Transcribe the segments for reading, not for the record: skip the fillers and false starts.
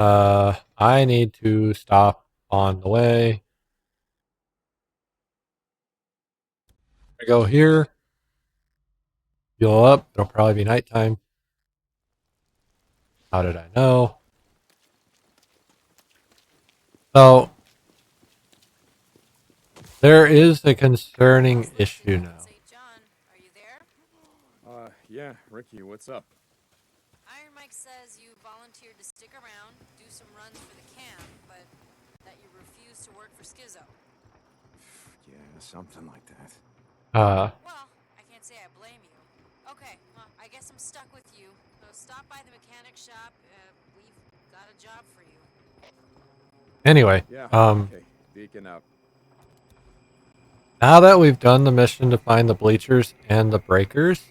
I need to stop on the way. I go here. Fuel up. It'll probably be nighttime. How did I know? So there is a concerning issue now. St. John, are you there? Yeah, Ricky, what's up? Iron Mike says you volunteered to stick around, do some runs for the camp, but that you refuse to work for Schizo. Yeah, something like that. Well, I can't say I blame you. Okay, well, I guess I'm stuck with you. So stop by the mechanic shop. We've got a job for you. Anyway, Yeah, okay, Deacon out. now that we've done the mission to find the bleachers and the breakers,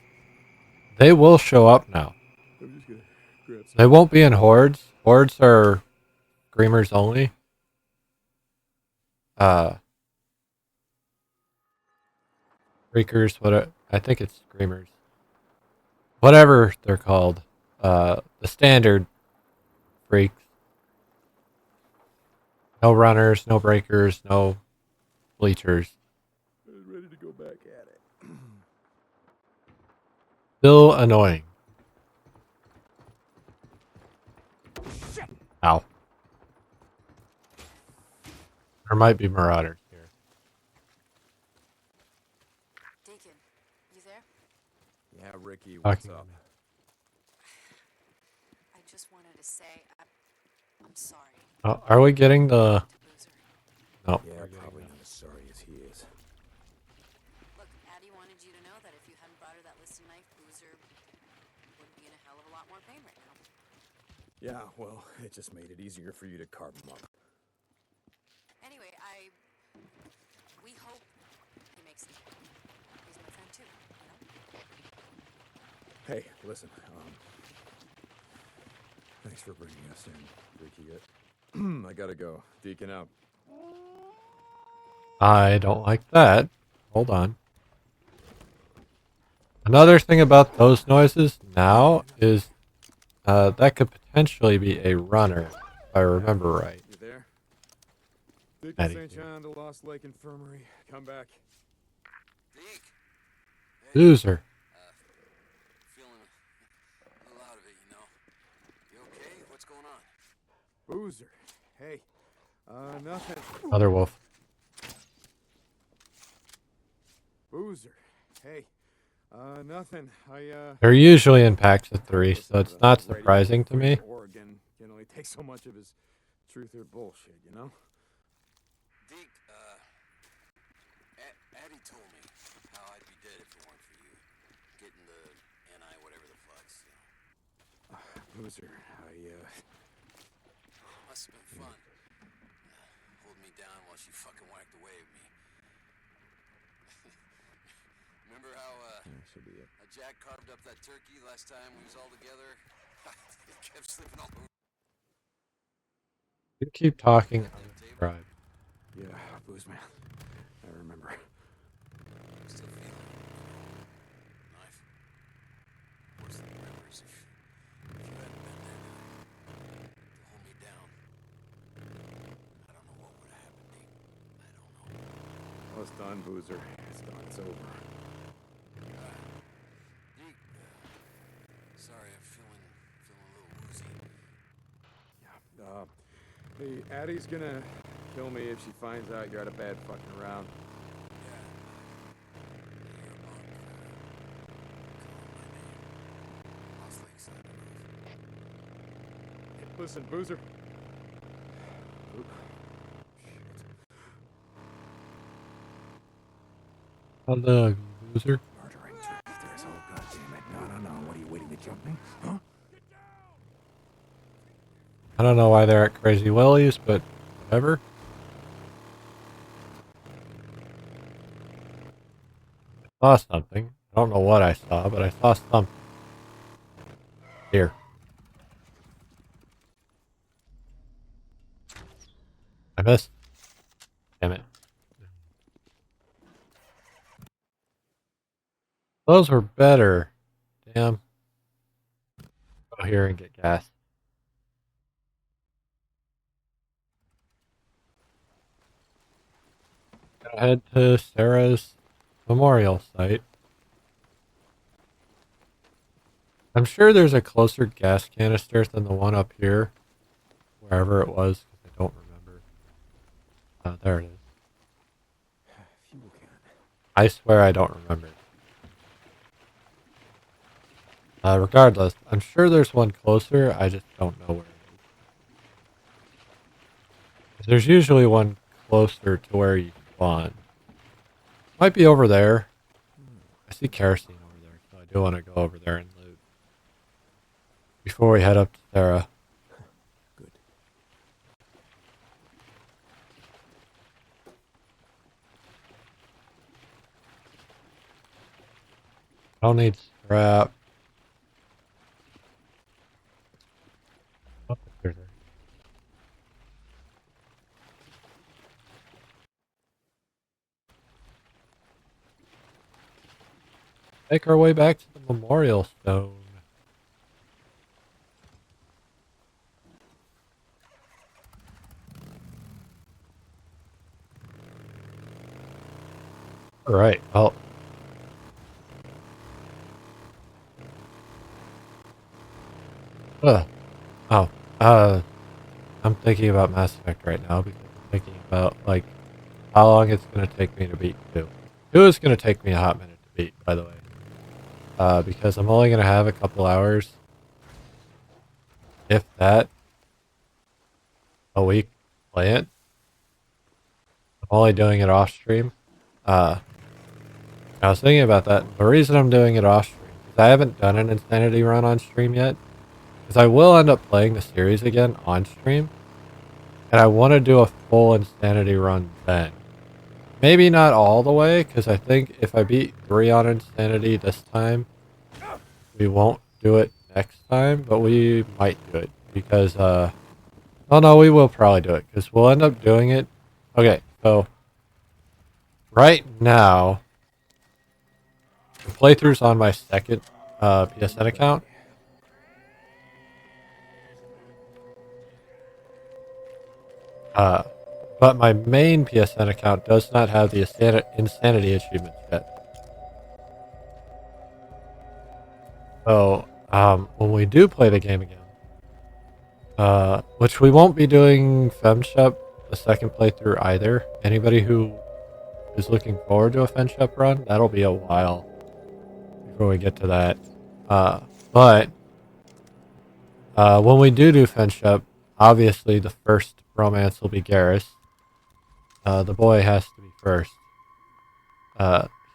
they will show up now. I'm just gonna grab some. They won't be in hordes. Hordes are screamers only. Breakers, what I think it's screamers. Whatever they're called. The standard freaks. No runners, no breakers, no bleachers. I was ready to go back at it. Still annoying. Shit! Ow. There might be marauders here. Deacon, you there? Yeah, Ricky, what's up? I just wanted to say I'm sorry. Oh, are we getting the... Boozer. No. Yeah, probably not as sorry as he is. Look, Addie wanted you to know that if you hadn't brought her that listing knife, Boozer would be in a hell of a lot more pain right now. Yeah, well, it just made it easier for you to carve him up. Anyway, we hope he makes it. He's my friend too, you know? Hey, listen, thanks for bringing us in, Ricky. I gotta go. Deacon out. I don't like that. Hold on. Another thing about those noises now is that could potentially be a runner, if I remember right. You there? Deacon Eddie. St. John to Lost Lake Infirmary. Come back. Deke. Boozer. Feeling a little out of it, you know. You okay? What's going on? Boozer. Hey. Nothing. Other wolf. Boozer. Hey. Nothing. They're usually in packs of 3, so it's not surprising to me. Oregon can only take so much of his truth or bullshit, you know? Deke, Addie told me how I'd be dead if it weren't for you. Getting the NI whatever the fucks, you know. Boozer, Must have been fun. Holding me down while she fucking whacked away at me. Remember how, should be it. Jack carved up that turkey last time we was all together? It kept slipping all over. You keep talking. Right. Yeah, Booze man. I remember. Still feeling it. Knife. Worse than the rivers. If you hadn't been there to hold me down, I don't know what would have happened, Deke. I don't know. Well, it's done, Boozer. It's done. It's over. Deke, sorry, I'm feeling a little woozy. Yeah. Hey, Addie's gonna kill me if she finds out you're at a bad fucking round. Yeah. You're a punk. Call my name. Lost Lake side enough. Hey, listen, Boozer. Hello, Boozer. Murdering turkeys. Oh, goddammit. No. What are you waiting to jump me? Huh? I don't know why they're at Crazy Willie's, but whatever. I saw something. I don't know what I saw, but I saw something. Here. I missed. Damn it. Those were better. Damn. Go here and get gas. gonna head to Sarah's memorial site. I'm sure there's a closer gas canister than the one up here, wherever it was, because I don't remember. There it is. Fuel can. I swear I don't remember. Regardless, I'm sure there's one closer, I just don't know where it is. 'Cause there's usually one closer to where you spawn. Might be over there. I see kerosene over there, so I do want to go over there and loot. Before we head up to Sarah. Good. I don't need scrap. Oh, there's her. Make our way back to the memorial stone. Alright, well. Ugh. Oh, I'm thinking about Mass Effect right now because I'm thinking about, like, how long it's going to take me to beat 2. 2 is going to take me a hot minute to beat, by the way. Because I'm only going to have a couple hours, if that, a week planned. I'm only doing it off stream. I was thinking about that. The reason I'm doing it off stream is I haven't done an Insanity run on stream yet. Because I will end up playing the series again on stream. And I want to do a full Insanity run then. Maybe not all the way, because I think if I beat 3 on Insanity this time, we won't do it next time, but we might do it. Because, oh no, we will probably do it, because we'll end up doing it. Okay, so, right now, the playthrough's on my second PSN account. But my main PSN account does not have the Insanity achievements yet. So, when we do play the game again, which we won't be doing FemShep the second playthrough either. Anybody who is looking forward to a FemShep run, that'll be a while before we get to that. But when we do FemShep, obviously the first romance will be Garrus. The boy has to be first.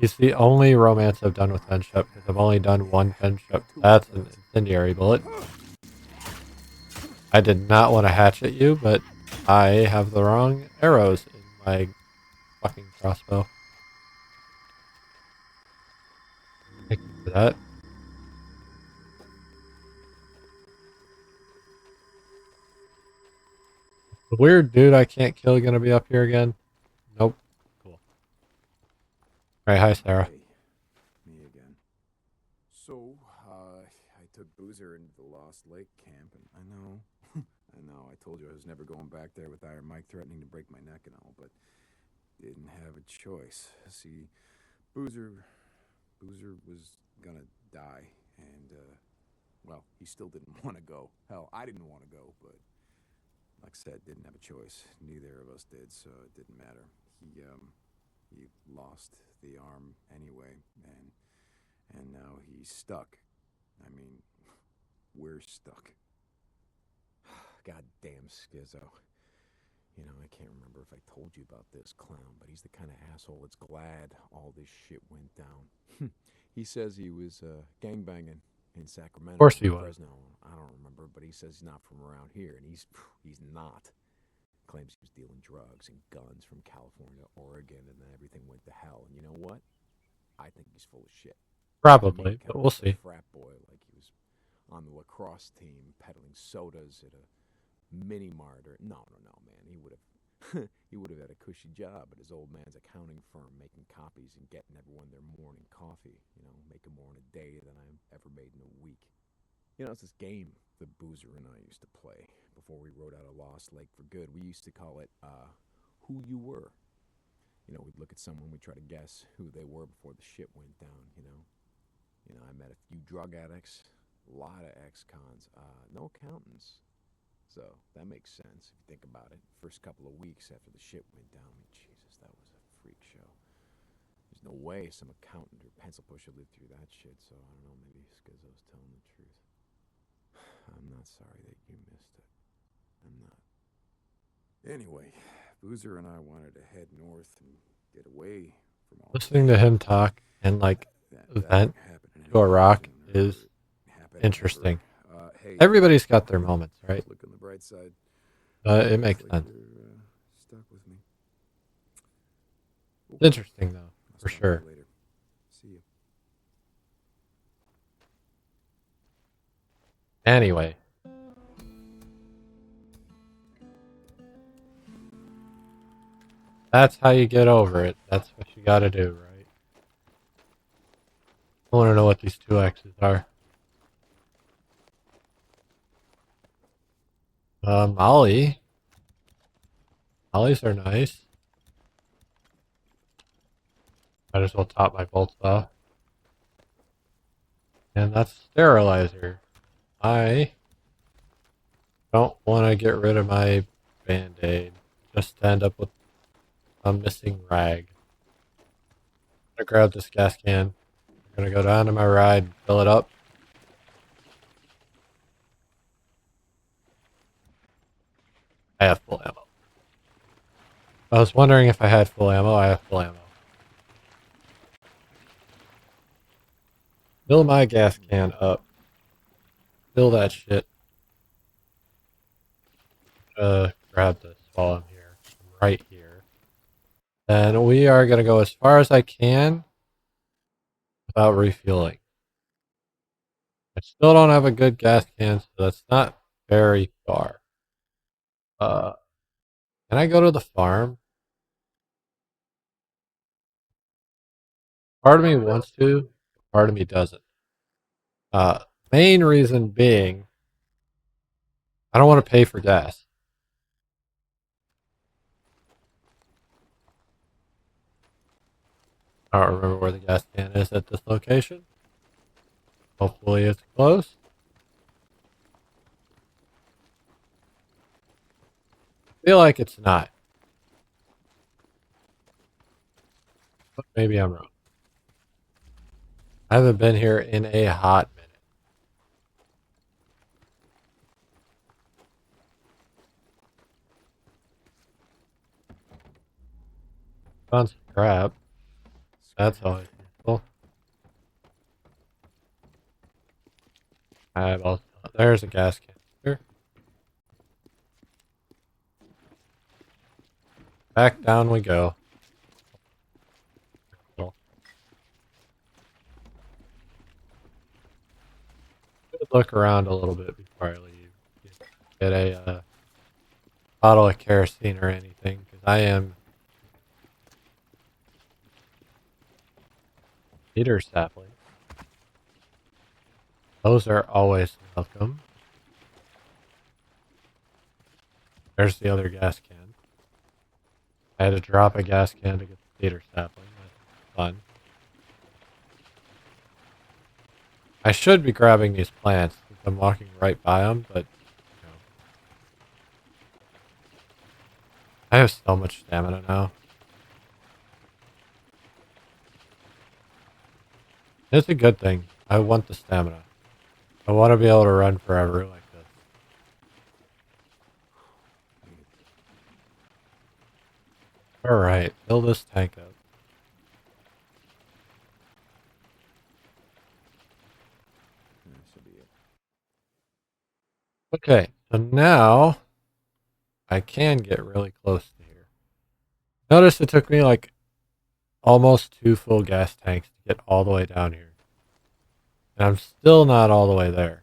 He's the only romance I've done with FemShep because I've only done one FemShep. That's an incendiary bullet. I did not want to hatch at you, but I have the wrong arrows in my fucking crossbow. Thank you for that. The weird dude I can't kill gonna be up here again? Nope. Cool. Alright, hi Sarah. Hey, me again. So, I took Boozer into the Lost Lake camp, and I know, I know, I told you I was never going back there with Iron Mike threatening to break my neck and all, but didn't have a choice. See, Boozer was gonna die, and, well, he still didn't want to go. Hell, I didn't want to go, but like I said, didn't have a choice. Neither of us did, so it didn't matter. He lost the arm anyway, and now he's stuck. I mean, we're stuck. Goddamn Skizzo. You know, I can't remember if I told you about this clown, but he's the kind of asshole that's glad all this shit went down. He says he was gangbanging in Sacramento, Of course he was. Fresno. I don't remember, but he says he's not from around here, and he's not. Claims he was dealing drugs and guns from California to Oregon, and then everything went to hell. And you know what? I think he's full of shit. Probably, but we'll see. Frat boy, like he was on the lacrosse team peddling sodas at a mini mart. Or no, man. He would have he would have had a cushy job at his old man's accounting firm, making copies and getting everyone their morning coffee. You know, making more in a day than I ever made in a week. You know, it's this game the Boozer and I used to play before we rode out of Lost Lake for good. We used to call it Who You Were. You know, we'd look at someone, we'd try to guess who they were before the shit went down, you know? You know, I met a few drug addicts, a lot of ex-cons, no accountants. So that makes sense if you think about it. First couple of weeks after the shit went down, I mean, Jesus, that was a freak show. There's no way some accountant or pencil pusher lived through that shit, so I don't know, maybe Skizzo's telling the truth. I'm not sorry that you missed it. I'm not. Anyway, Boozer and I wanted to head north and get away from all Listening this to shit. him talk and like That vent happening to a anymore rock doesn't is hurt happen interesting. ever. Hey, Everybody's got their moments, right? look on the bright side. It Looks makes like sense. you're stuck with me. Cool. It's interesting though, I'll for stop by sure. later. See you. Anyway, that's how you get over it. That's what you got to do, right? I want to know what these two X's are. Molly. Mollies are nice. Might as well top my bolts off. And that's sterilizer. I don't want to get rid of my band-aid. Just to end up with a missing rag. I'm gonna grab this gas can. I'm gonna go down to my ride, fill it up. I have full ammo. I was wondering if I had full ammo. I have full ammo. Fill my gas can up. Fill that shit. Grab this while I'm here. I'm right here. And we are gonna go as far as I can without refueling. I still don't have a good gas can, so that's not very far. Uh, can I go to the farm? Part of me wants to, part of me doesn't. Uh, Main reason being, I don't want to pay for gas. I don't remember where the gas can is at this location. Hopefully it's close. Feel like it's not, but maybe I'm wrong. I haven't been here in a hot minute. Found some crap. That's always useful. There's a gas canister. Back down we go. Look around a little bit before I leave. Get a bottle of kerosene or anything, because I am cedar sapling. Those are always welcome. There's the other gas can. I had to drop a gas can to get the cedar sapling. That's fun. I should be grabbing these plants since I'm walking right by them, but you know, I have so much stamina now. It's a good thing. I want the stamina. I want to be able to run forever like this. Alright, fill this tank up. That should be it. Okay, so now I can get really close to here. Notice it took me like almost 2 full gas tanks to get all the way down here. And I'm still not all the way there.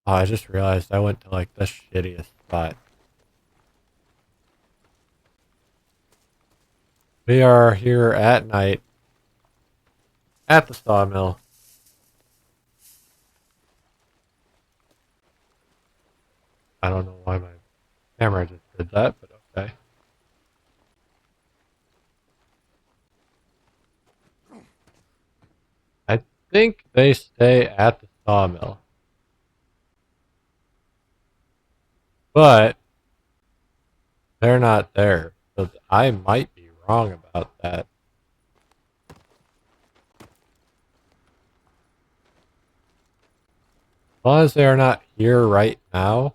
Oh, I just realized I went to like the shittiest spot. We are here at night at the sawmill. I don't know why my camera just did that, but okay. think they stay at the sawmill. But they're not there. So I might be wrong about that. As long as they are not here right now,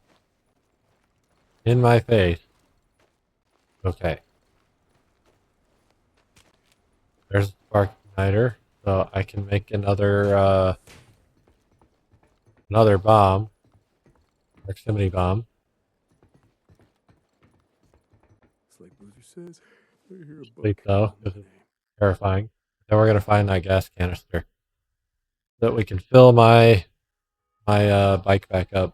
in my face. Okay. There's a spark igniter, so I can make another bomb, proximity bomb. It's like Boozer says, I hear a Sleep buck though, calling my because it's name. terrifying. Then we're gonna find that gas canister so that we can fill my bike back up.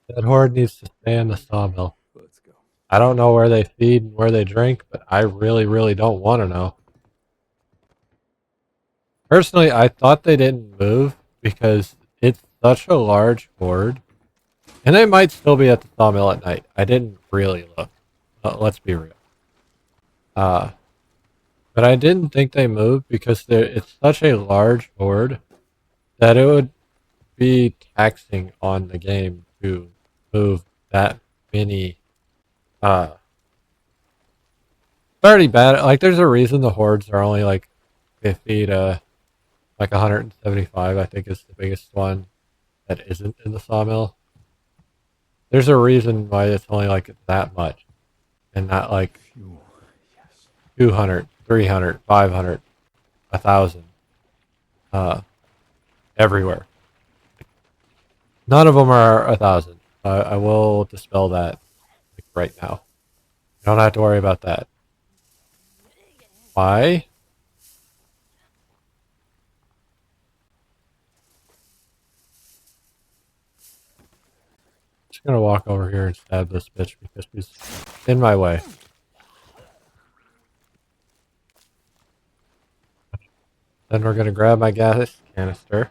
That horde needs to stay in the sawmill. Let's go. I don't know where they feed and where they drink, but I really, really don't want to know. Personally, I thought they didn't move because it's such a large horde. And they might still be at the sawmill at night. I didn't really look. Let's be real. Uh, but I didn't think they moved because it's such a large horde that it would be taxing on the game to move that many. It's already bad. Like, there's a reason the hordes are only like 50 to like 175, I think is the biggest one that isn't in the sawmill. There's a reason why it's only like that much and not like Fuel. Yes. 200, 300, 500, 1,000 uh, everywhere. None of them are 1,000. I will dispel that like, right now. You don't have to worry about that. Why? Just gonna walk over here and stab this bitch because she's in my way. Then we're gonna grab my gas canister,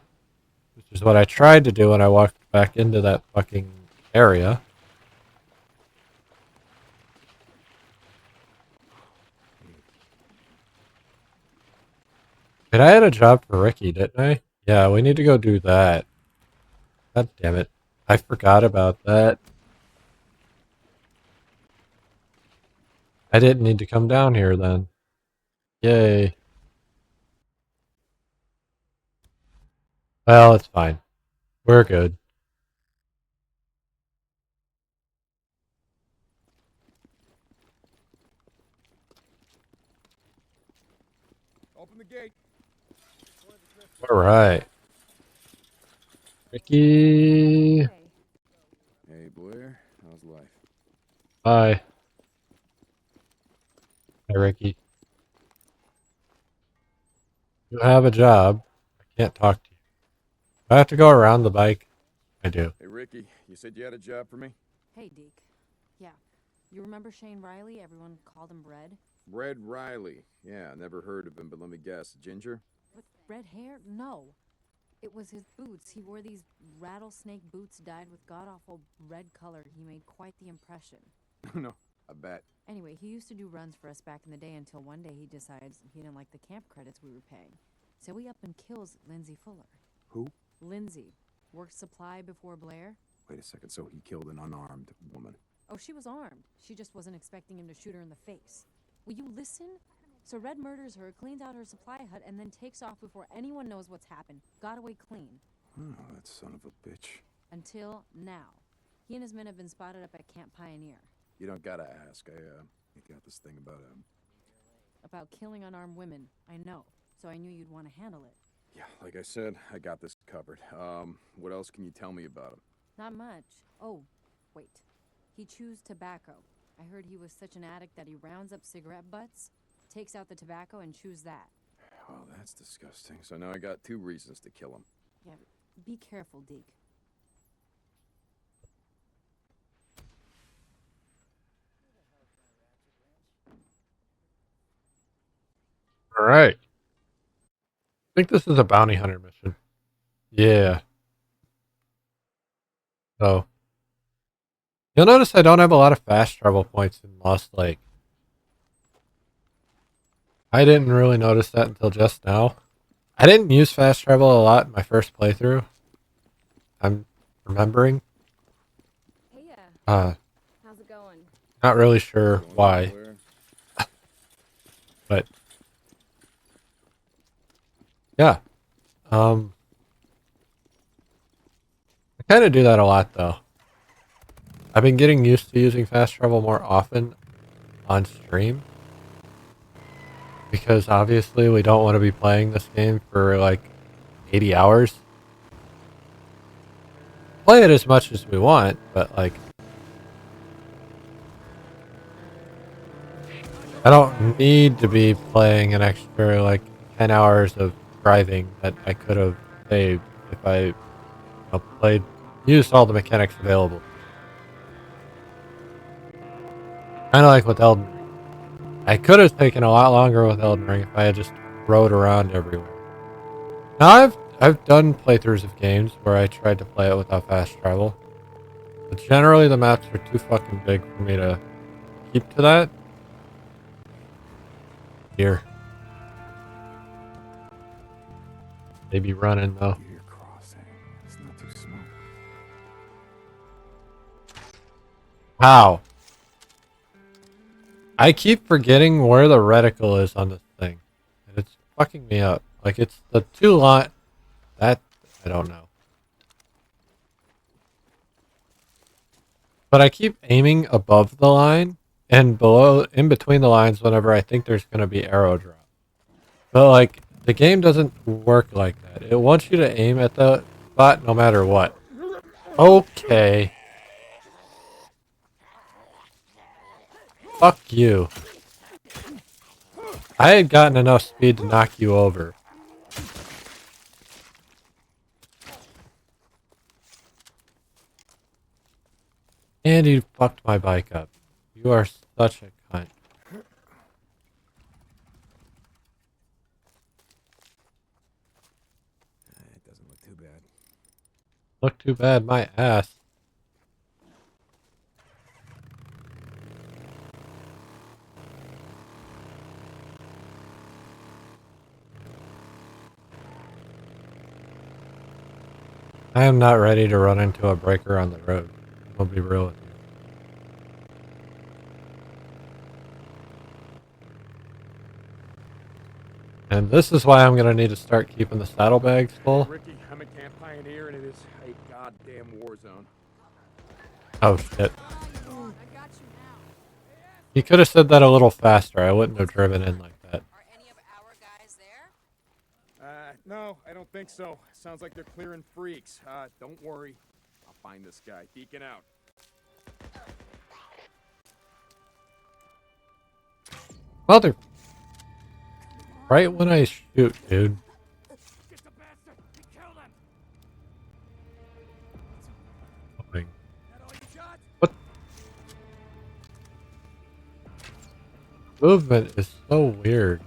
which is what I tried to do when I walked back into that fucking area. But I had a job for Ricky, didn't I? Yeah, we need to go do that. God damn it. I forgot about that. I didn't need to come down here then. Yay. Well, it's fine. We're good. Open the gate. Alright. Ricky. Hey, Blair. How's life? Hi. Hi, Ricky. You have a job. I can't talk to you. Do I have to go around the bike? I do. Hey, Ricky. You said you had a job for me? Hey, Deke. Yeah. You remember Shane Riley? Everyone called him Red? Red Riley. Yeah, never heard of him, but let me guess. Ginger? With red hair? No. It was his boots. He wore these rattlesnake boots dyed with god-awful red color. He made quite the impression. No, I bet. Anyway, he used to do runs for us back in the day until one day he decides he didn't like the camp credits we were paying. So he up and kills Lindsay Fuller. Who? Lindsay. Worked supply before Blair. Wait a second, so he killed an unarmed woman. Oh, she was armed. She just wasn't expecting him to shoot her in the face. Will you listen? So Red murders her, cleans out her supply hut, and then takes off before anyone knows what's happened. Got away clean. Oh, that son of a bitch. Until now. He and his men have been spotted up at Camp Pioneer. You don't gotta ask. I got this thing About killing unarmed women. I know. So I knew you'd want to handle it. Yeah, like I said, I got this covered. What else can you tell me about him? Not much. Oh, wait. He chews tobacco. I heard he was such an addict that he rounds up cigarette butts, takes out the tobacco, and chews that. Oh, that's disgusting. So now I got 2 reasons to kill him. Yeah, be careful, Deke. Alright. I think this is a bounty hunter mission. Yeah. So, You'll notice I don't have a lot of fast travel points in Lost Lake. I didn't really notice that until just now. I didn't use fast travel a lot in my first playthrough. I'm remembering. Hey, Uh, how's it going? Not really sure Going why, nowhere. but yeah. Um, I kind of do that a lot though. I've been getting used to using fast travel more often on stream because obviously we don't want to be playing this game for like 80 hours. Play it as much as we want, but like I don't need to be playing an extra like 10 hours of driving that I could have saved if I used all the mechanics available. Kind of like with Elden Ring. I could have taken a lot longer with Elden Ring if I had just rode around everywhere. Now I've done playthroughs of games where I tried to play it without fast travel, but generally the maps are too fucking big for me to keep to that. Here, they be running though. You're crossing. It's not too small. How? I keep forgetting where the reticle is on this thing, and it's fucking me up. Like it's the two line that I don't know, but I keep aiming above the line and below, in between the lines whenever I think there's gonna be arrow drop. But like the game doesn't work like that. It wants you to aim at the spot no matter what. Okay. Fuck you. I had gotten enough speed to knock you over. And you fucked my bike up. You are such a cunt. It doesn't look too bad. Look too bad, my ass. I am not ready to run into a breaker on the road. I'll be real with you. And this is why I'm gonna need to start keeping the saddlebags full. Ricky, I'm a camp pioneer, and it is a goddamn war zone. Oh shit. I got you now. You could have said that a little faster. I wouldn't have driven in like that. Are any of our guys there? No, I don't think so. Sounds like they're clearing freaks. Don't worry. I'll find this guy. Beacon out. Mother. Right when I shoot, dude. Get the bastard! Kill them! Fucking- That all you got? What? Movement is so weird.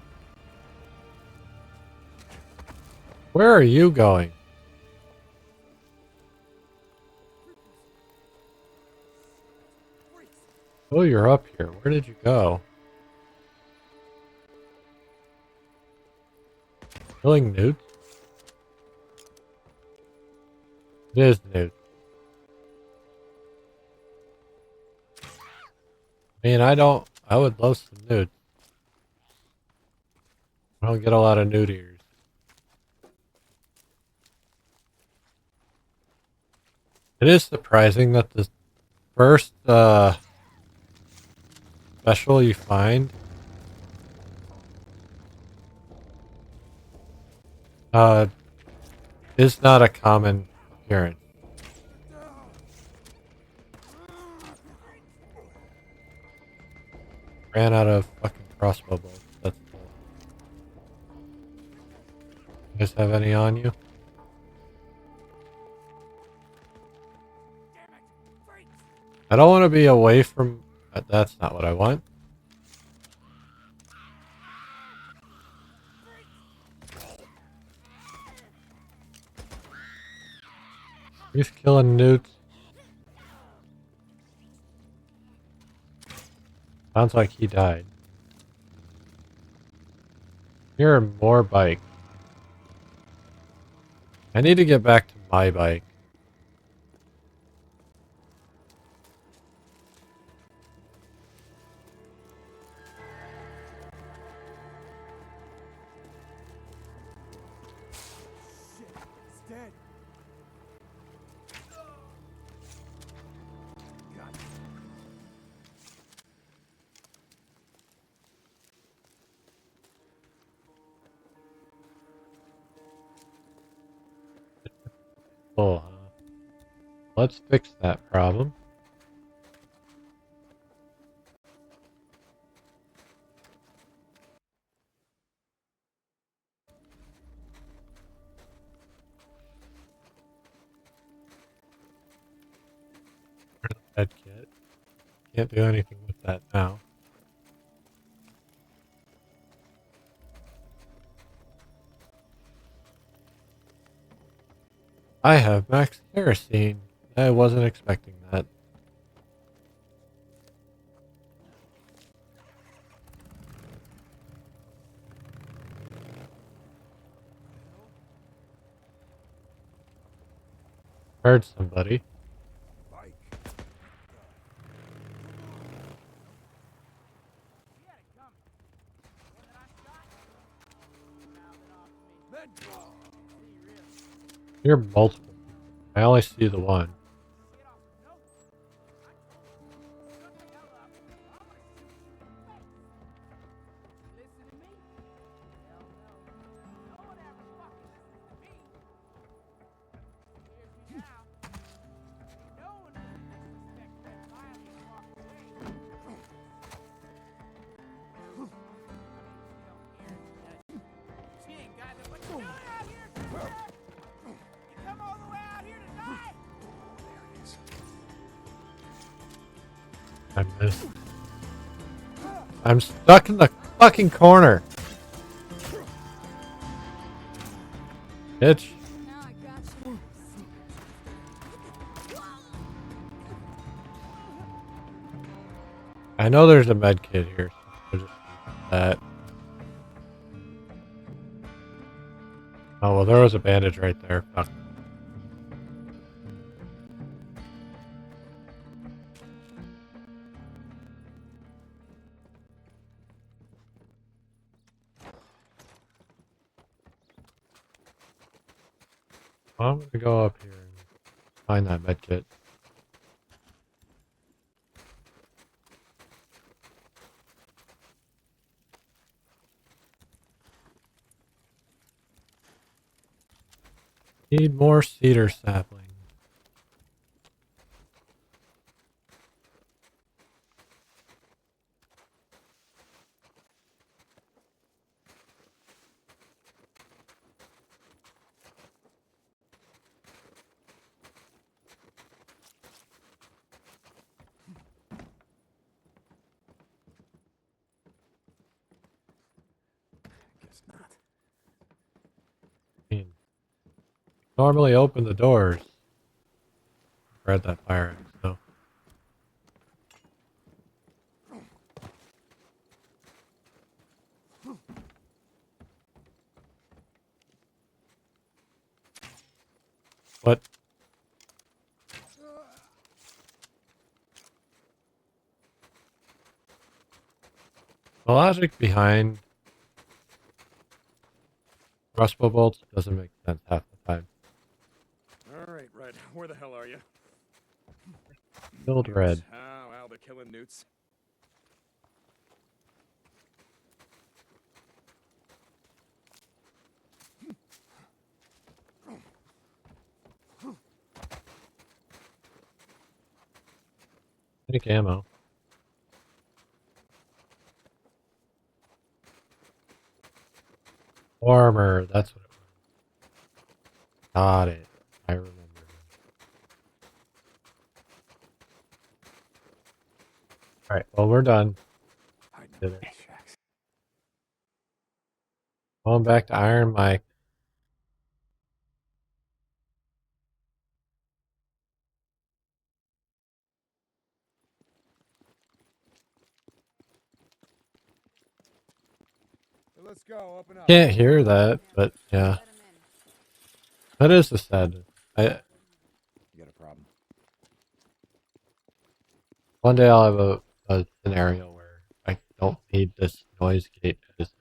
Where are you going? Oh, you're up here. Where did you go? Killing newts? It is newts. I mean, I would love some newts. I don't get a lot of newt ears. It is surprising that the first, special you find, uh, is not a common appearance. Ran out of fucking crossbow bolts. That's cool. You guys have any on you? I don't want to be away from... That's not what I want. He's killing newts. Sounds like he died. Here are more bikes. I need to get back to my bike. Shit, it's dead. God. Oh, let's fix that problem. Med kit. Can't do anything with that now. I have max kerosene. I wasn't expecting that. Heard somebody. Bike. Then You're multiple. I only see the one. I missed. I'm stuck in the fucking corner. Bitch. Now I got you. I know there's a med kit here, so I'll just use that. Oh well, there was a bandage right there. Fuck. Well, I'm gonna go up here and find that med kit. Need more cedar sapling. guess not. I mean, normally open the doors. Read that fire axe, so. What? The logic behind crossbow bolts doesn't make sense half the time. All right, right. Where the hell are you? Filled red. Oh, well, they're killing newts. Take ammo. Armor, that's what it was. Got it. I remember. Alright, well, we're done. Hiding Did in it. these shacks. Going back to Iron Mike. Let's go. Open up. Can't hear that, but yeah, Let him in. that is the sad. I You got a problem? One day I'll have a scenario where I don't need this noise gate as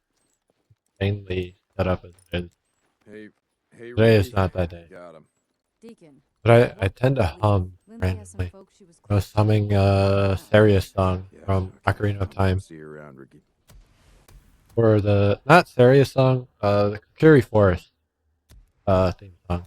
insanely set up as it is. Hey, hey, Today is Ricky. not that day. Got him. Deacon. But I tend to hum Lindsay has some randomly. folks she was I was close to. humming a Sarius song Yeah. from Okay. Ocarina of Time. See you around, Ricky. Or the, not Sarius song, the Kukuri Forest theme song.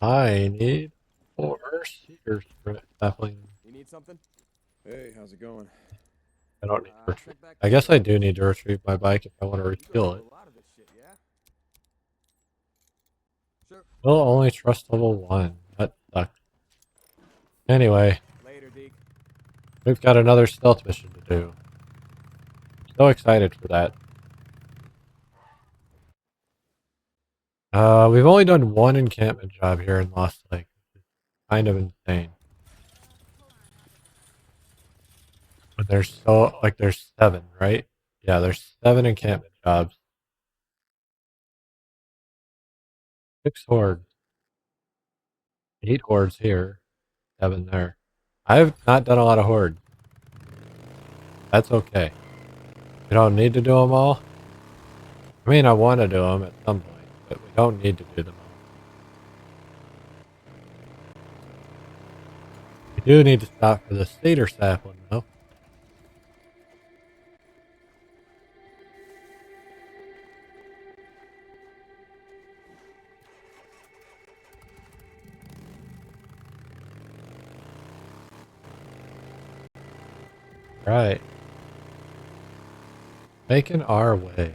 I need 4 cedar sapling. You need something? Hey, how's it going? I don't need to retrieve. Check back I guess I later. do need to retrieve my bike if I want to You go refuel through it. a lot of this shit, yeah? Sure. Will only trust level 1. That sucks. Anyway, Later, Deke. we've got another stealth mission to do. So excited for that. We've only done one encampment job here in Lost Lake, which is kind of insane. But there's 7, right? Yeah, there's 7 encampment jobs. 6 hordes. 8 hordes here. 7 there. I've not done a lot of hordes. That's okay. We don't need to do them all. I mean, I want to do them at some point, but we don't need to do them all. We do need to stop for the cedar sapling, though. Right. Making our way.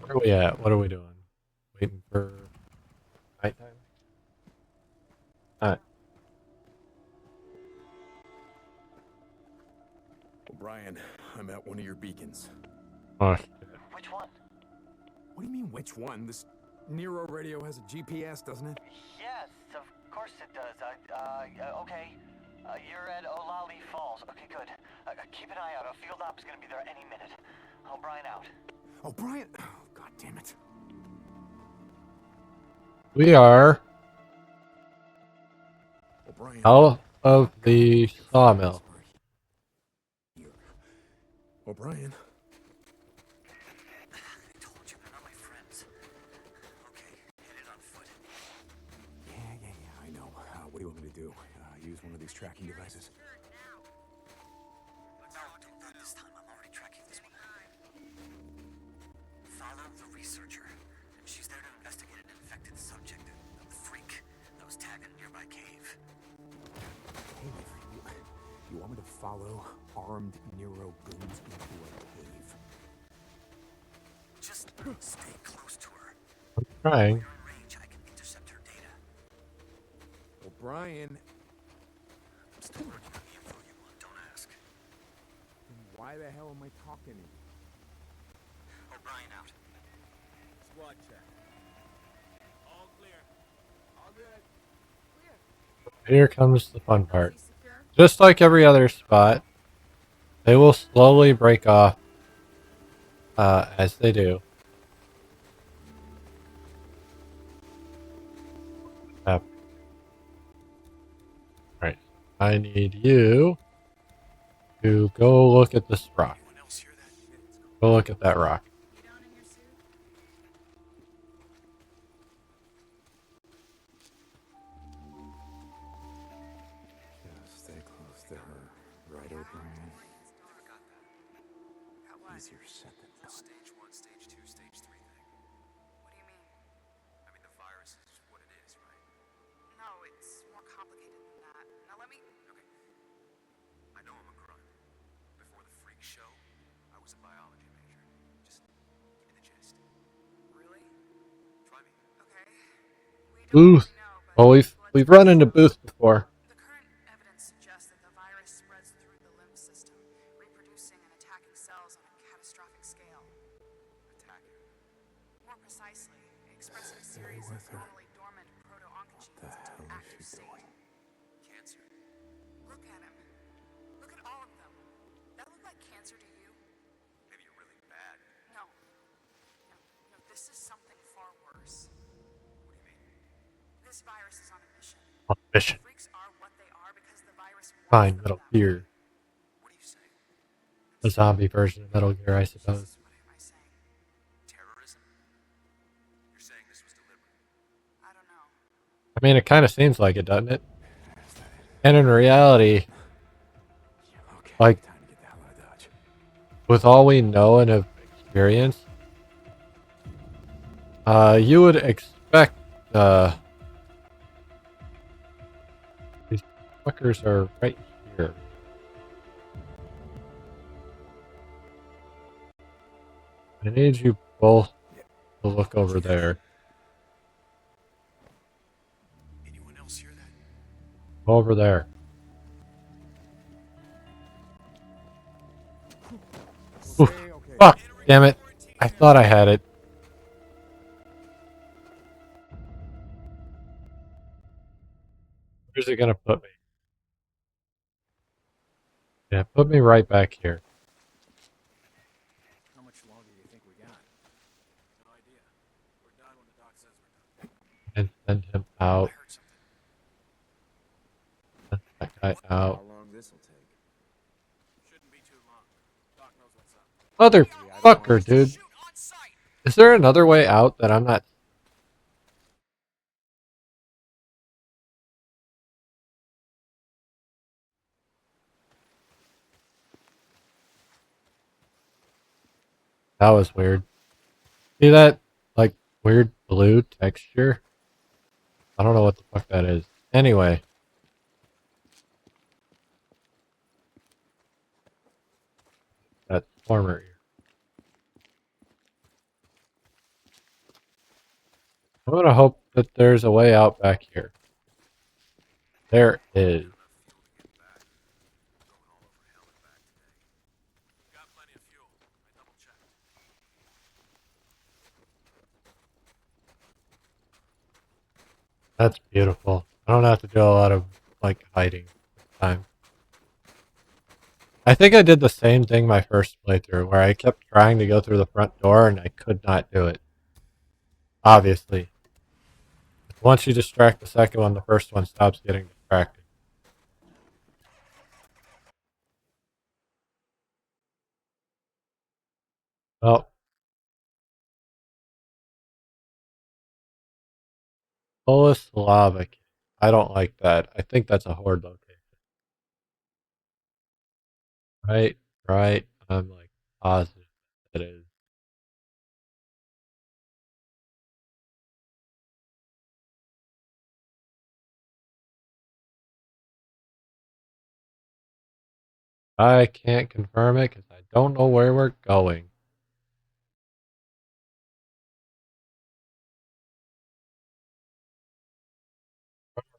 Where are we at? What are we doing? Waiting for nighttime? Alright. O'Brien, I'm at one of your beacons. Oh, shit. Which one? What do you mean, which one? This Nero radio has a GPS, doesn't it? Yes, of course it does. Okay. You're at Olali Falls. Okay, good. Keep an eye out. A field op is gonna be there any minute. O'Brien out. O'Brien! Oh, God damn it. We are O'Brien. out of the sawmill. Here. O'Brien. I told you they're not my friends. Okay, hit it on foot. Yeah, I know. What do you want me to do? Use one of these tracking devices? No, don't that this time. I'm already tracking this one. Follow the researcher. She's there to investigate an infected subject, the freak that was tagged in a nearby cave. Hey, you want me to follow armed Nero goons into a cave? Just stay close to her. I'm trying. When you're in range, I can intercept her data. O'Brien, I'm still working on the info you want, don't ask. then why the hell am I talking to you? O'Brien out. Squad check. All clear. All good. Here comes the fun part. Just like every other spot, they will slowly break off as they do. Alright, I need you to go look at this rock. Anyone else hear that? Go look at that rock. Just stay close to her. Right, O'Brien? Never got that. Easier said than done. Stage 1, stage 2, stage 3 thing. What do you mean? I mean, the virus is what it is, right? No, it's more complicated than that. Now let me... Okay. I know I'm a grunt. Before the freak show, I was a biology major. Just Booth. know, but Well, we've run into Booth before. the current evidence suggests that the virus spreads through the lymph system, reproducing and attacking cells on a catastrophic scale. Attacking. More precisely, expressing a Stay series of with her. normally dormant proto-oncogenes What the into hell an is active she state. doing? Cancer. Look at him. Look at all of them. That look like cancer to you? Maybe you're really bad. No. No. No, this is something far worse. What do you mean? This virus is on a mission. On mission. Freaks are what they are because the virus wants Fine, them Metal that way. Gear. What are you saying? A zombie version of Metal Gear, I suppose. Jesus, what am I saying? Terrorism? You're saying this was deliberate? I don't know. I mean, it kind of seems like it, doesn't it? And in reality, Okay, like, time to get the hell out of Dodge. with all we know and have experienced, you would expect, these fuckers are right here. I need you both to look over there. Anyone else hear that? Over there. Oof. Okay. Fuck! Damn it. I thought I had it. Where's it gonna put me? Yeah, put me right back here. How much longer do you think we got? No idea. We're done when the doc says we're done. And send him I out. heard something. Send that guy out. long this'll take? Shouldn't be too long. Doc knows what's up. Motherfucker, dude. Shoot on sight! Is there another way out that I'm not? That was weird. See that, like, weird blue texture? I don't know what the fuck that is. Anyway. That's former ear. I'm gonna hope that there's a way out back here. There is. Going all over hell and back today. Got plenty of fuel. I double checked. That's beautiful. I don't have to do a lot of, like, hiding this time. I think I did the same thing my first playthrough, where I kept trying to go through the front door and I could not do it. Obviously. Once you distract the second one, the first one stops getting distracted. Oh, Slavic. I don't like that. I think that's a horde location. Right, right. I'm like positive it is. I can't confirm it because I don't know where we're going.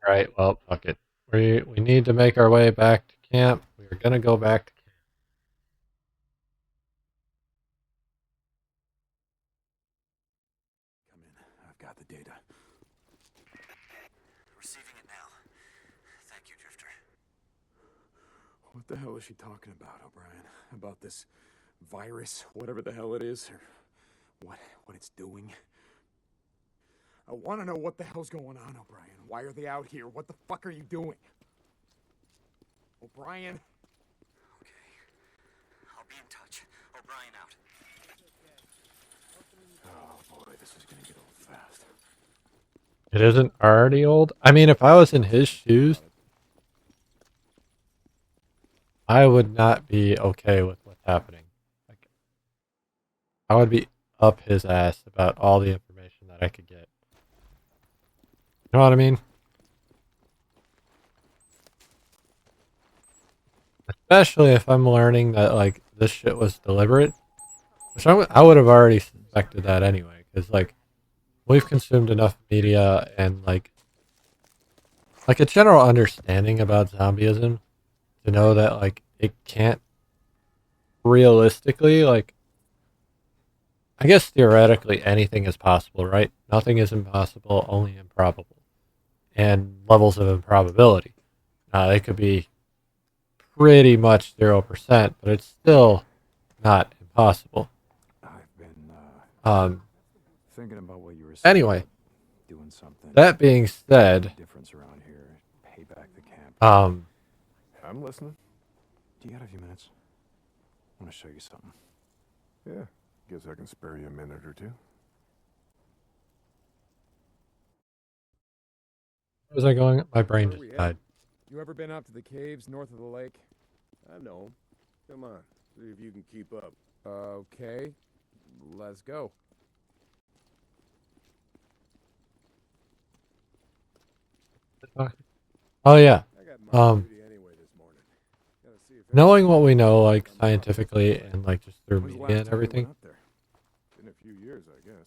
Right, well, fuck it. We need to make our way back to camp. We're gonna go back to camp. Come in. I've got the data. Receiving it now. Thank you, Drifter. What the hell is she talking about, O'Brien? About this virus, whatever the hell it is, or what it's doing? I want to know what the hell's going on, O'Brien. Why are they out here? What the fuck are you doing? O'Brien? Okay. I'll be in touch. O'Brien out. Oh boy, this is gonna get old fast. It isn't already old? I mean, if I was in his shoes, I would not be okay with what's happening. Like, I would be up his ass about all the information that I could get. You know what I mean? Especially if I'm learning that, like, this shit was deliberate. Which I would have already suspected that anyway. Because, like, we've consumed enough media and like a general understanding about zombieism to know that like it can't realistically like I guess theoretically anything is possible, right? Nothing is impossible, only improbable. And levels of improbability. They could be pretty much 0%, but it's still not impossible. I've been Um, thinking about what you were saying anyway, about doing something. that being said, Difference around here. Pay back the camp. um, I'm listening. Do you got a few minutes? I want to show you something. Yeah, guess I can spare you a minute or two. where was I going? My brain Where are just we died. at? You ever been out to the caves north of the lake? I know 'em. Come on, see if you can keep up. Okay, let's go. Oh yeah. I got my Um, duty anyway this morning. Gotta see if knowing what we anything know, like comes up. scientifically and like just through When's the media last and time you went everything, up there? Been a few years, I guess.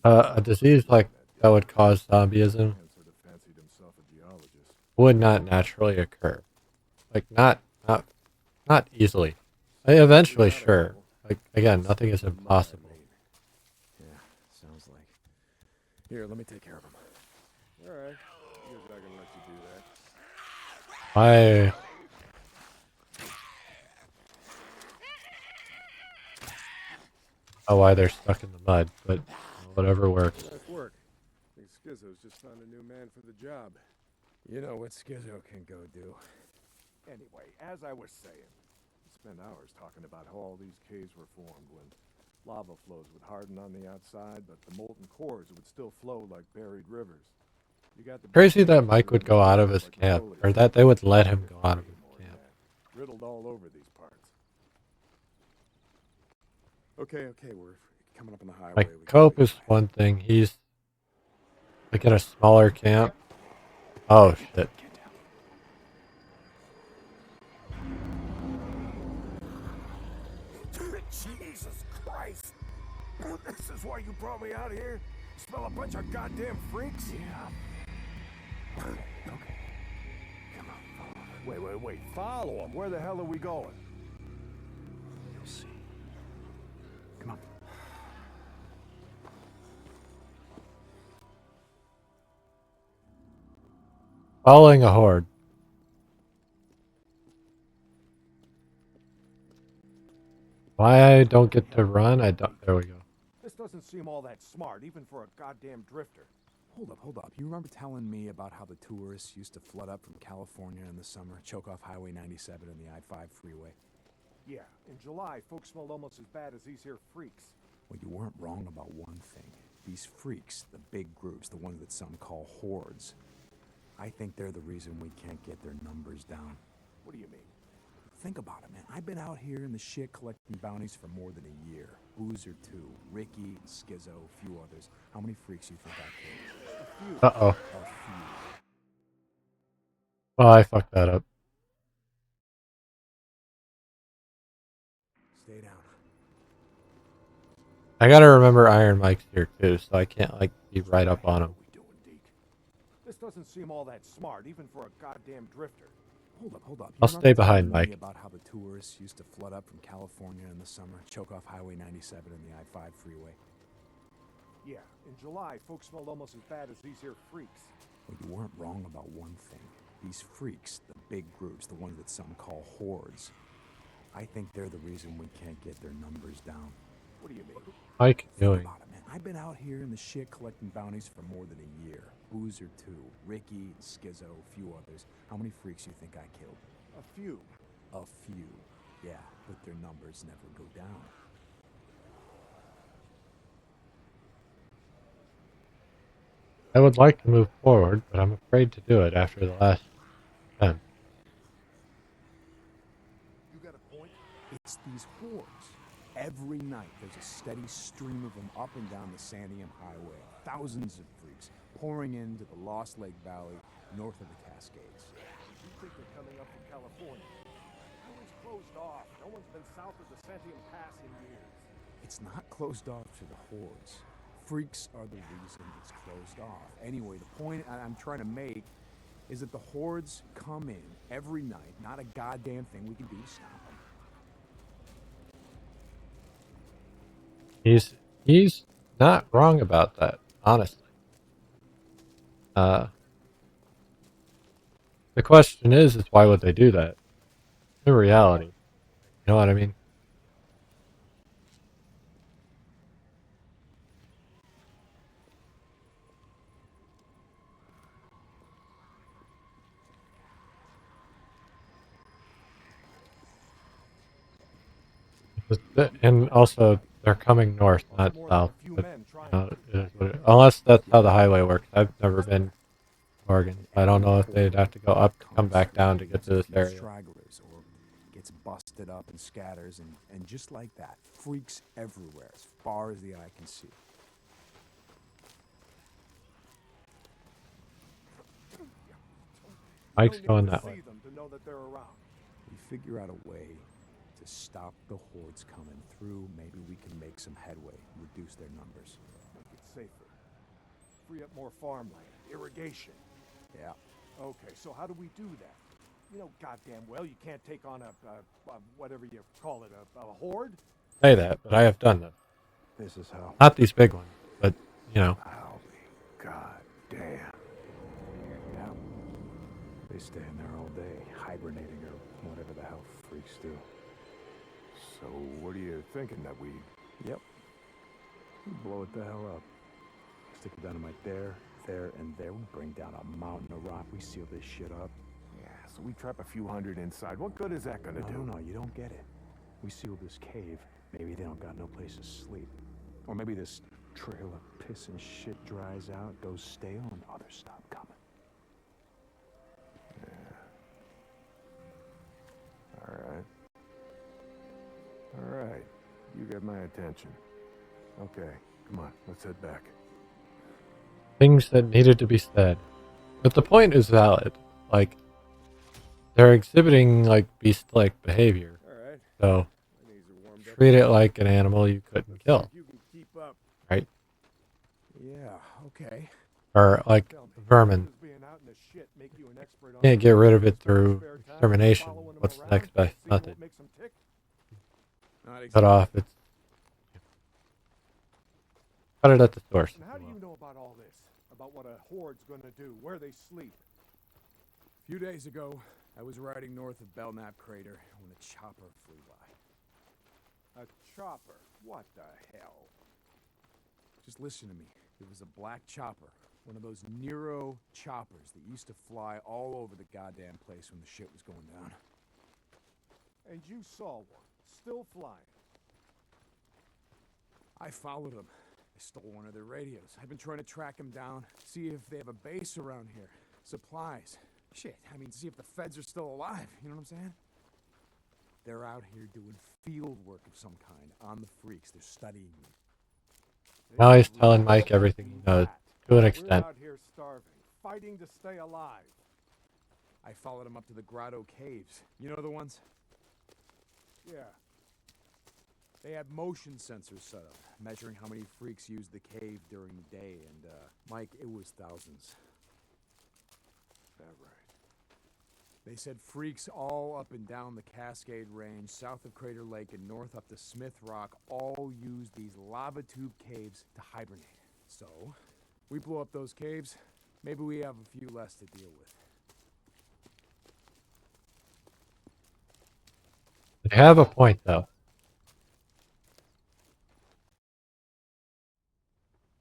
I was a a disease like that would cause zombieism man sort of fancied himself a geologist. would not naturally occur. Like not easily. Eventually, sure. Like again, nothing is impossible. Yeah, sounds like. Here, let me take care of him. All right, I guess I can let you do that. I know why they're stuck in the mud, but whatever works. Nice work. I think Schizo's just found a new man for the job. You know what Schizo can go do. Anyway, as I was saying, we spent hours talking about how all these caves were formed when lava flows would harden on the outside, but the molten cores would still flow like buried rivers. You got the Crazy that caves Mike within would the go out of caves his like camp, lilies. or that they would let him go out of his More than camp. that. Riddled all over these parts. Okay, we're coming up on the highway. Like We can Cope take is one thing. He's like in a smaller camp. Oh shit. Get down. Jesus Christ! This is why you brought me out here? Smell a bunch of goddamn freaks? Yeah. Okay. Come on, follow me. Wait. Follow them. Where the hell are we going? You'll see. Come on. Following a horde. Why I don't get to run? I don't. There we go. This doesn't seem all that smart, even for a goddamn drifter. Hold up. You remember telling me about how the tourists used to flood up from California in the summer, choke off Highway 97 and the I-5 freeway? Yeah, in July, folks smelled almost as bad as these here freaks. Well, you weren't wrong about one thing. These freaks, the big groups, the ones that some call hordes, I think they're the reason we can't get their numbers down. What do you mean? Think about it, man. I've been out here in the shit collecting bounties for more than a year. Boozer, too. Ricky, Schizo, a few others. How many freaks you think I killed? Uh oh. A few. Oh, I fucked that up. Stay down. I gotta remember Iron Mike's here too, so I can't like be right up on him. What are we doing, Deke? This doesn't seem all that smart, even for a goddamn drifter. Hold up. I'll You stay remember behind telling me Mike. about how the tourists used to flood up from California in the summer, choke off Highway 97 and the I-5 freeway? Yeah, in July, folks smelled almost as bad as these here freaks. Well, you weren't wrong about one thing. These freaks, the big groups, the ones that some call hordes, I think they're the reason we can't get their numbers down. What do you mean? Mike Think doing. about it, man. I've been out here in the shit collecting bounties for more than a year. Boozer, too. Ricky, Schizo, a few others. How many freaks you think I killed? A few. A few. Yeah, but their numbers never go down. I would like to move forward, but I'm afraid to do it after the last 10. You got a point? It's these hordes. Every night, there's a steady stream of them up and down the Santiam Highway. Thousands of freaks pouring into the Lost Lake Valley north of the Cascades. You think they're coming up from California? Highway's closed off. No one's been south of the Santiam Pass in years. It's not closed off to the hordes. Freaks are the reason it's closed off. Anyway, the point I'm trying to make is that the hordes come in every night. Not a goddamn thing we can do to stop them. He's not wrong about that, honestly. The question is why would they do that? In reality, you know what I mean? And also, they're coming north, not More than south. a few But, men trying you know, to it is what unless that's how the highway works. I've never been to Oregon. I don't know if they'd have to go up to come back down to get to this area. Stragglers or gets busted up and scatters, and just like that, freaks everywhere as far as the eye can see. Mike's No going need to that see way. them to know that they're around. We figure out a way to stop the hordes coming through. Maybe we can make some headway, reduce their numbers. Make it safer. Free up more farmland, irrigation. Yeah. Okay, so how do we do that? You know goddamn well you can't take on a whatever you call it, a horde? Say that, but I have done them. This is how. Not these big ones, but, you know. Holy goddamn. Yeah. They stay in there all day, hibernating or whatever the hell freaks do. So what are you thinking that we... Yep. We blow it the hell up. Stick a dynamite there, and there. We bring down a mountain of rock. We seal this shit up. Yeah, so we trap a few hundred inside. What good is that gonna do? No, you don't get it. We seal this cave. Maybe they don't got no place to sleep. Or maybe this trail of piss and shit dries out, goes stale, and others stop coming. All right. You got my attention. Okay, come on, let's head back. Things that needed to be said. But the point is valid. Like, they're exhibiting, like, beast-like behavior. All right. So, My knees are warmed up. treat it like an animal you couldn't kill, You can keep up. right? Yeah, okay. Or, like, Tell me, vermin. does being out in the shit make you an expert on Can't get rid of it through spare time, extermination. following them What's the around, next best seeing what method? makes them tick? Not Cut exactly. off its... Cut it at the source. And how do you know about all this? About what a horde's gonna do, where they sleep? A few days ago, I was riding north of Belknap Crater when a chopper flew by. A chopper? What the hell? Just listen to me. It was a black chopper. One of those Nero choppers that used to fly all over the goddamn place when the shit was going down. And you saw one, still flying. I followed them. I stole one of their radios. I've been trying to track them down, see if they have a base around here. Supplies. Shit, I mean, see if the feds are still alive. You know what I'm saying? They're out here doing field work of some kind on the freaks. They're studying me. Now he's telling Mike everything he knows, to an We're extent. out here starving, fighting to stay alive. I followed them up to the Grotto Caves. You know the ones? Yeah. They had motion sensors set up, measuring how many freaks used the cave during the day, and, Mike, it was thousands. That right. They said freaks all up and down the Cascade Range, south of Crater Lake and north up to Smith Rock, all use these lava tube caves to hibernate. So, we blow up those caves, maybe we have a few less to deal with. They have a point, though.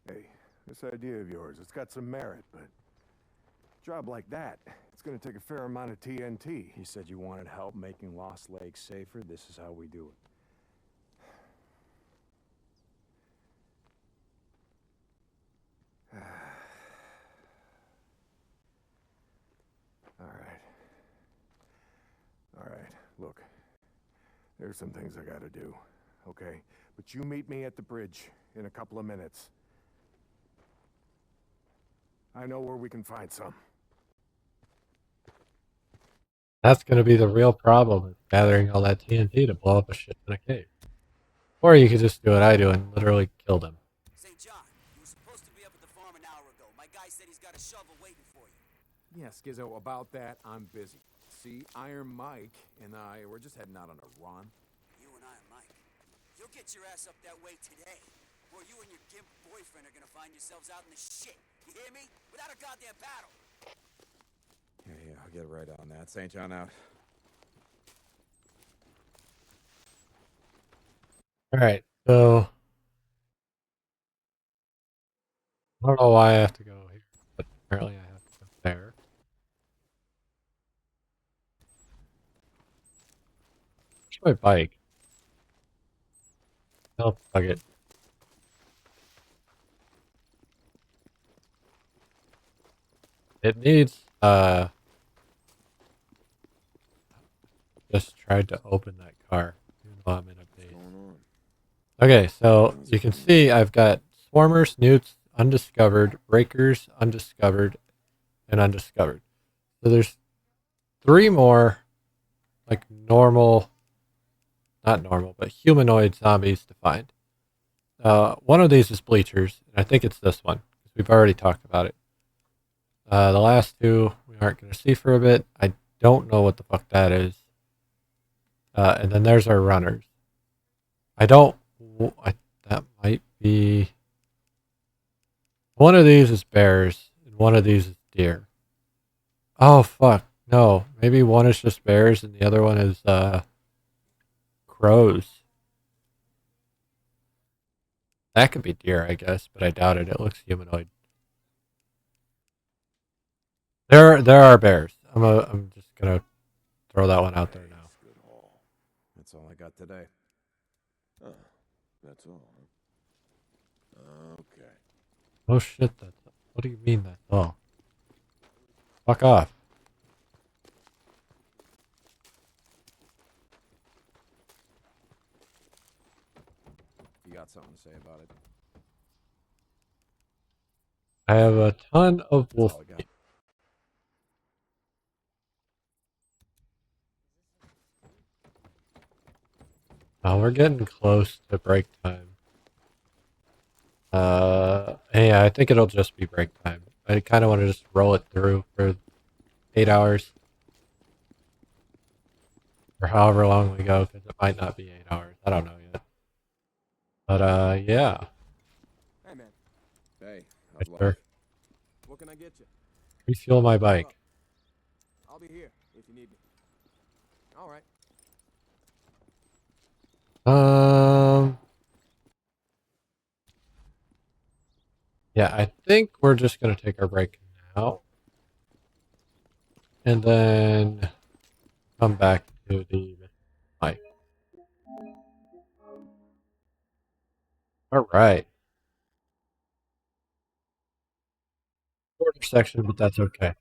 Hey, this idea of yours, it's got some merit, but a job like that, it's gonna take a fair amount of TNT. You said you wanted help making Lost Lake safer. This is how we do it. All right, look. There's some things I gotta do, okay? But you meet me at the bridge in a couple of minutes. I know where we can find some. That's going to be the real problem, is gathering all that TNT to blow up a shit in a cave. Or you could just do what I do and literally kill them. St. John, Skizzo, about that, I'm busy. See, Iron Mike and I, we're just heading out on a run. You and I, Mike. You'll get your ass up that way today. Or you and your gimp boyfriend are gonna find yourselves out in the shit. You hear me? Without a goddamn paddle. Yeah, I'll get right on that. St. John out. All right, so I don't know why I have to go here, but apparently I have to go there. Where's my bike? Oh, fuck it. It needs, just tried to open that car, even though I'm in a base. What's going on? Okay, so you can see I've got swarmers, newts, undiscovered, breakers, undiscovered, and undiscovered. So there's 3 more, like normal, not normal, but humanoid zombies to find. One of these is bleachers, and I think it's this one, because we've already talked about it. The last 2 we aren't going to see for a bit. I don't know what the fuck that is. And then there's our runners. I don't, that might be, one of these is bears, and one of these is deer. Oh, fuck. No, maybe one is just bears, and the other one is, crows. That could be deer, I guess, but I doubt it. It looks humanoid. There are bears. I'm just gonna throw that one out there now. Nice, good haul. That's all I got today. Oh, that's all. Huh? Okay. Oh shit, that's, what do you mean that's all? Fuck off. You got something to say about it? I have a ton of That's wolf all I got. meat. Oh, we're getting close to break time. Yeah, I think it'll just be break time. I kind of want to just roll it through for 8 hours. Or however long we go, because it might not be 8 hours. I don't know yet. But, yeah. Hey, man. Hey, Yes, how's life? sir. What can I get you? Refuel my Pull bike. up. I'll be here if you need me. All right. Um, yeah, I think we're just going to take our break now. And then come back to the mic. All right. Shorter section, but that's okay.